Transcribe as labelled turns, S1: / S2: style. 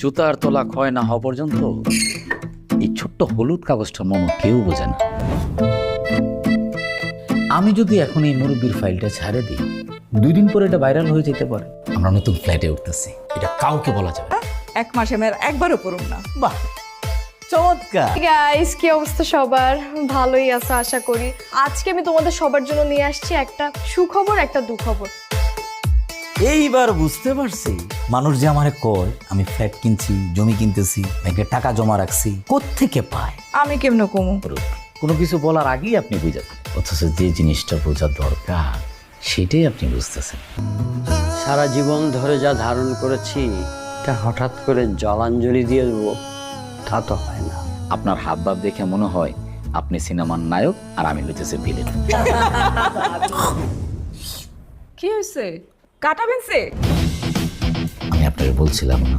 S1: জুতার তলা ক্ষয় না হওয়া পর্যন্ত এই ছোট্ট হলুদ কাগজটার মর্ম কেউ বোঝে না। আমি যদি এখন এই মুরব্বীর ফাইলটা ছাড়ে দিই, 2 দিন পরে এটা ভাইরাল হয়ে যেতে পারে। আমরা নতুন ফ্ল্যাটে উঠতেছি, এটা কাউকে বলা যাবে না।
S2: 1 মাসে আমি আর একবারও পড়ুম না।
S3: বাহ, চমৎকার।
S4: গাইস, কি অবস্থা সবার? ভালোই আছে আশা করি। আজকে আমি তোমাদের সবার জন্য নিয়ে আসছি একটা সুখবর, একটা দুঃখবর।
S3: এইবার বুঝতে পারছি মানুষ যে আমারে কয় আমি ফ্ল্যাট কিনছি, জমি কিনতেছি, ব্যাংকে টাকা জমা রাখছি, কোত্থেকে পায়?
S2: আমি কেমনে কমু?
S1: কোনো কিছু বলার আগেই আপনি বুঝান, অথচ যে জিনিসটা বোঝা দরকার সেটাই আপনি বুঝতেছেন।
S5: সারা জীবন ধরে যা ধারণ করেছি তা হঠাৎ করে জলাঞ্জলি দিয়ে দেবো তা তো হয় না।
S1: আপনার হাবভাব দেখে মনে হয় আপনি সিনেমার নায়ক আর আমি হইতেছে ভিলেন।
S2: কি হয়েছে? কাটা বেনছে?
S1: আমি আপনাকে বলছিলাম না,